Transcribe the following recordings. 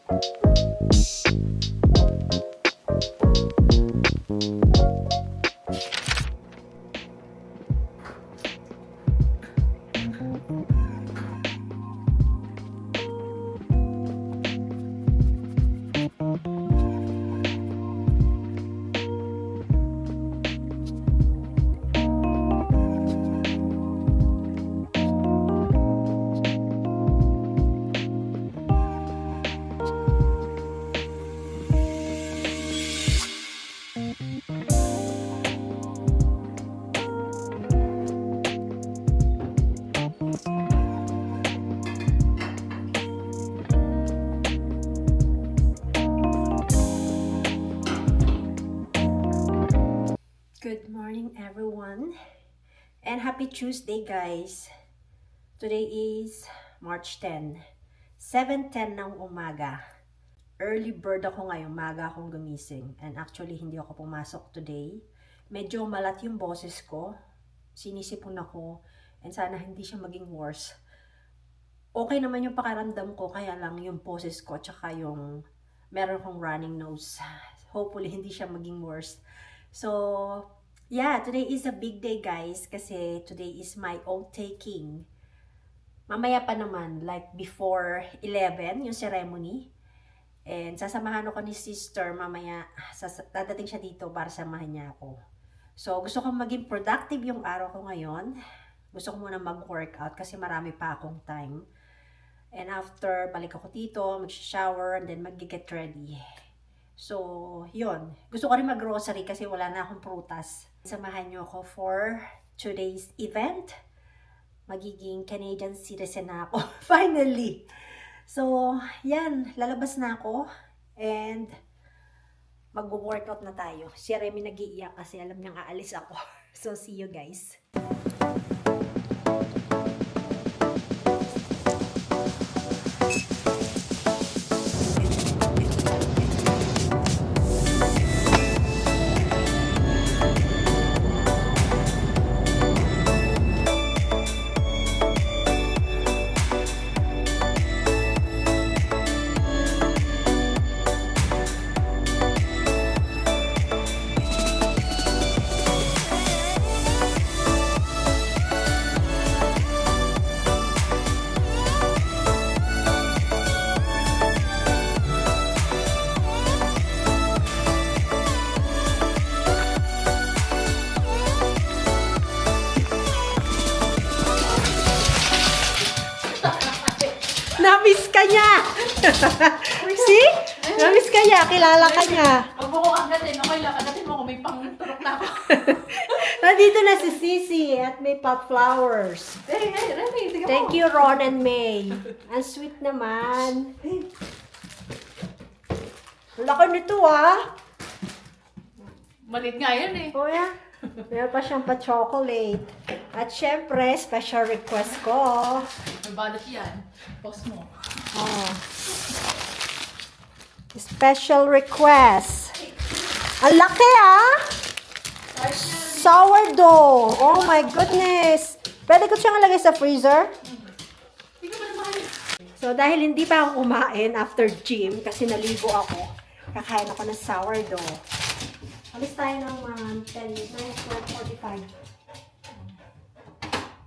Good morning everyone and happy Tuesday guys. Today is March 10, 7:10 ng umaga. Early bird ako ngayong umaga akong gumising and actually hindi ako pumasok today. Medyo malat yung boses ko, sinisipon ako and sana hindi siya maging worse. Okay naman yung pakiramdam ko, kaya lang yung boses ko tsaka yung meron akong running nose. Hopefully hindi siya maging worse. So, yeah, today is a big day guys kasi today is my oath taking. Mamaya pa naman, like before 11, yung ceremony. And sasamahan ako ni sister mamaya, dadating siya dito para samahan niya ako. So, gusto kong maging productive yung araw ko ngayon. Gusto ko muna mag-workout kasi marami pa akong time. And after, balik ako dito, mag-shower, and then mag-get ready. So, yun. Gusto ko rin mag-grocery kasi wala na akong prutas. Samahan niyo ako for today's event. Magiging Canadian citizen na ako. Finally! So, yan. Lalabas na ako. And, mag-workout na tayo. Si Remy nag-iiyak kasi alam niyang aalis ako. So, see you guys. Namiss ka niya! See? Namiss ka niya, kilala ka niya. Huwag mo ko agatin, okay lang, agatin mo kung may pang-turok na ako. Nandito na si Sisi at may pot flowers. Hey, Remy, tingnan mo. Thank you, Ron and May. Ang sweet naman. Ang laki nito ah. Malit nga yan eh. Oh yeah. Meron pa siyang pa-chocolate. At syempre, special request ko. May balat yan. Post mo. Oh. Special request. Ang laki ah! Sourdough! Oh my goodness! Pwede ko siyang lagay sa freezer? Hindi ka ba naman? So, dahil hindi pa ako kumain after gym, kasi naligo ako, kakain ako ng sourdough. Alis tayo ng 12:45.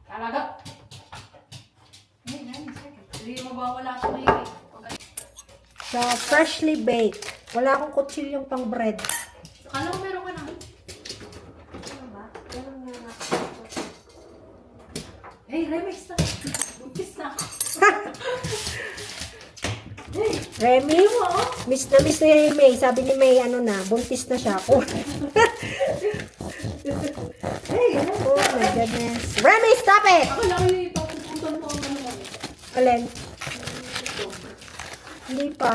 Talaga. Hindi mawawala sa may eh. So, freshly baked. Wala akong kutsilyong pang bread. Akala ko meron ka na. Ano ba? Ganun nga na. Hey, Remy, stop. Buntis na. Remy? Miss na miss ni May. Sabi ni May, ano na, buntis na siya ako. Oh my goodness. Remy, stop it! Akala ko yung papupuntan mo ang ano mo. Alin? Hindi pa.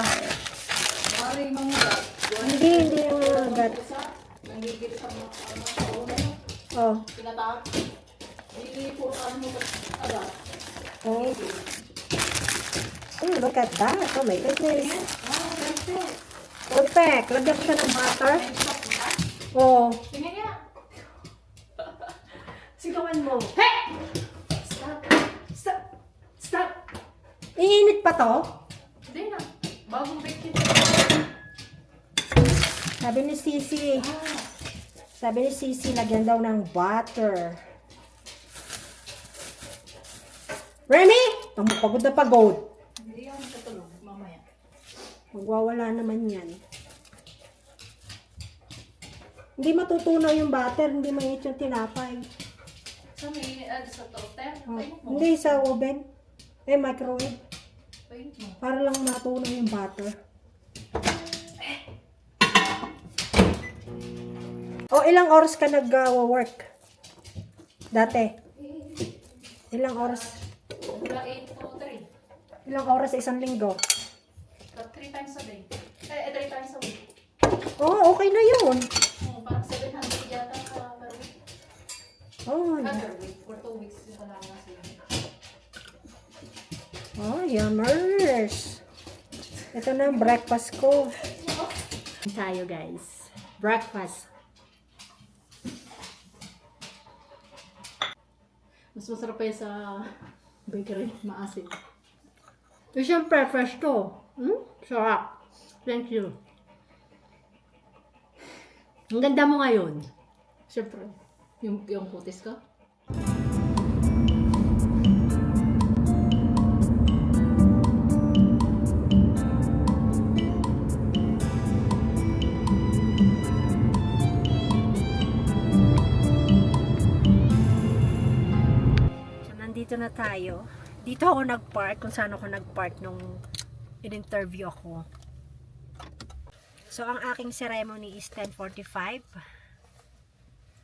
Pare, mga Hindi yung agad. nanggigil sa mga Oh. pinatawag. Hindi po ano mo agad. Oh. Oh, look at that. Oh my goodness. Perfect. Lagyan ko siya ng butter. Oh. Tingnan niya. Sigawan mo. Hey! Stop. Stop. Stop. Iinit pa to? Hindi na. Bagong bake Sabi ni Sisi, lagyan daw ng butter. Remy! Pagod na pagod. Hindi ako matutulog mamaya. Magwawala naman yan. Hindi matutunaw yung butter, hindi mainit yung tinapay. Sa may, sa toaster? Oh, Painit mo. hindi sa oven. Microwave. Painit mo. Para lang matunaw yung butter. O, ilang oras ka nag-work? Dati? Ilang oras? Mula 8 to 3. Ilang oras sa isang linggo? 3 times a day. 3 times a week. Oo, okay na yun. Parang 700 yata per week. Oh, Per week. For 2 weeks. Yung wala nga sila. yummers. Ito na ang breakfast ko. Tayo guys. Breakfast. Mas masarap pa yun sa bakery. Maasin. So, syempre, fresh to. Sarap. Thank you. Ang ganda mo ngayon. Siyempre. Yung putis ko. So, nandito na tayo. Dito ako nag-park, kung saan ako nag-park nung in-interview ako. So, ang aking ceremony is 10:45.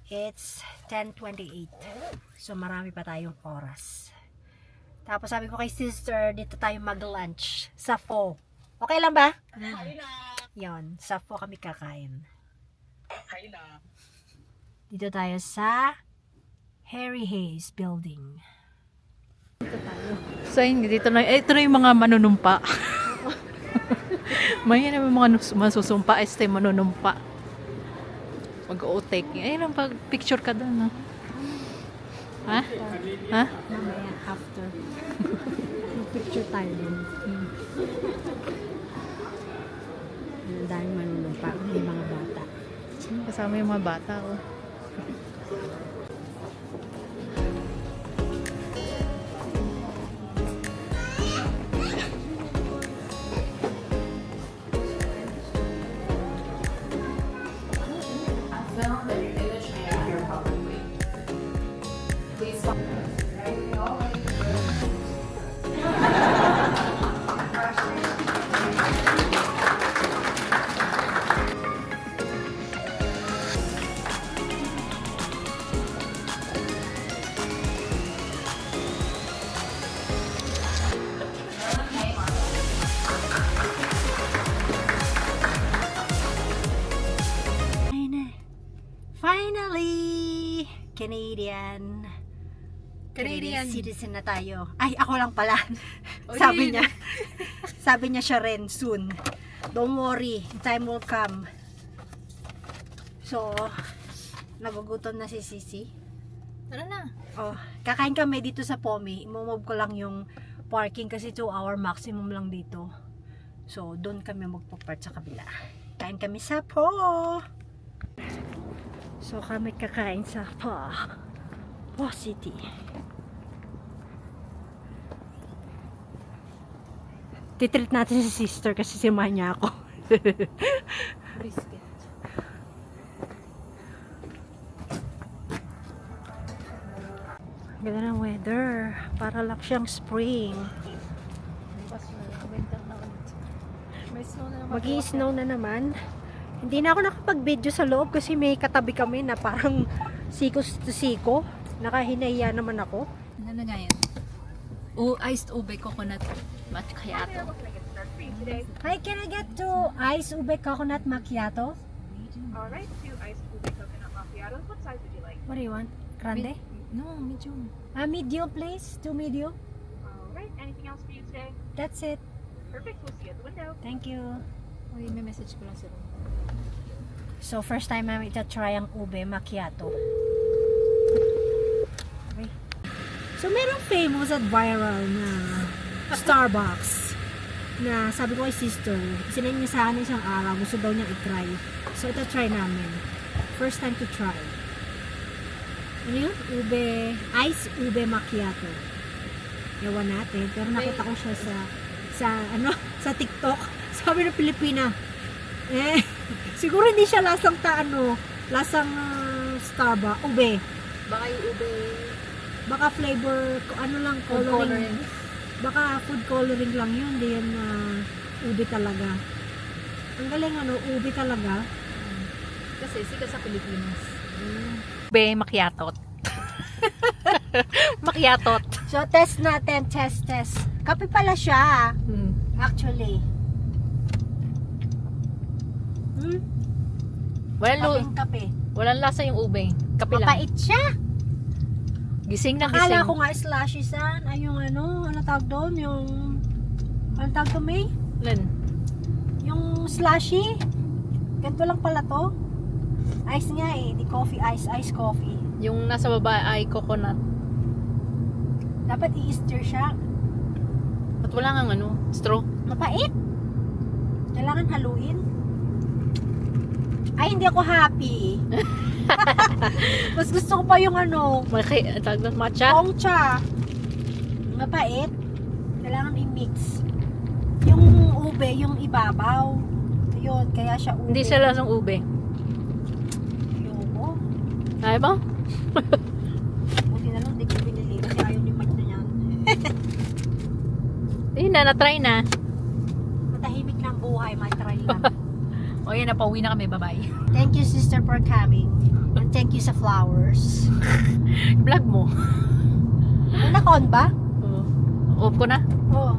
It's 10:28. So, marami pa tayong oras. Tapos, sabi ko kay sister, dito tayo mag-lunch sa Pho. Okay lang ba? Yon, sa Pho kami kakain. Dito tayo sa Harry Hayes Building. So, yun, dito na. Ito na yung mga manunumpa. May na mga masusumpa. Este manunumpa. Mag-o-take. Ayun ang pag-picture ka doon. No? Ha? Ha? Mamaya, after. Picture tayo dun. Ang daming manunumpa. May mga bata. Kasama yung mga bata. Oh. Finally! Canadian citizen na tayo. Ay, ako lang pala. Sabi niya. Sabi niya siya rin soon. Don't worry, time will come. So, nagugutom na si Sisi. Tara na. Oh, kakain kami dito sa Pomi. Imomove ko lang yung parking kasi 2-hour maximum lang dito. So, doon kami magpo-park sa kabila. Kain kami sa Po. So, kami kakain sa Po City. Titreat natin si sister kasi simahan niya ako. Brisket. Ganda ng weather. Para lang siyang spring. May snow na naman. Mag-i-snow na naman. Hindi na ako nakapag-video sa loob kasi may katabi kami na parang sikos to siko. Nakahinahiya naman ako. Ano na nga yan? Iced ube coconut macchiato. Hi, can I get 2 ice ube coconut macchiato? Alright, 2 iced ube coconut macchiatos. What size would you like? What do you want? Grande? No, medium. Medium please. 2 medium. Alright, anything else for you today? That's it. Perfect, we'll see you at the window. Thank you. Uy, may message ko lang sila. So, first time namin ita-try ang ube macchiato. Okay. So, merong famous at viral na Starbucks na sabi ko kay sister, sinend niya sa akin isang araw, gusto daw niya i-try. So, ito try namin. First time to try. Ano yun? Ice ube macchiato. Ewan natin. Pero nakita ko siya sa TikTok. Sabi ng Pilipina. Siguro hindi siya lasang Starbucks. Ube. Baka yung ube. Baka flavor, coloring. Baka food coloring lang yun. Hindi yan ube talaga. Ang galing ube talaga. Kasi sikat sa Pilipinas. Ube macchiato. Macchiato. So, test natin. Test. Kape pala siya. Actually. Walang Kape. walang lasa yung ube. Kape lang. Mapait siya. Gising na Akala gising. ko nga slushy san. Ay, yung ano tawag doon? Ano tawag to, May? Len. Yung slushy. Ganito lang pala to. Ice nga di coffee, ice coffee. Yung nasa baba ay coconut. Dapat i-stir siya. At wala nga straw. Mapait. Kailangan haluin. Ay, hindi ako happy. Mas gusto ko pa yung Tawag na matcha. Gongcha. Mapait. Kailangan i-mix. Yung ube, yung ibabaw. Ayun, kaya siya ube. Hindi siya lasang ube. Ayoko. Ay ba? Buti na lang, hindi ko binili. Kasi ayaw ni Mike na yan. Na-try na. Matahimik na ang buhay, matry lang. O yan, napauwi na kami. Bye-bye. Thank you, sister, for coming. And thank you sa flowers. Vlog mo. Nakon ba? Off ko na. Oo.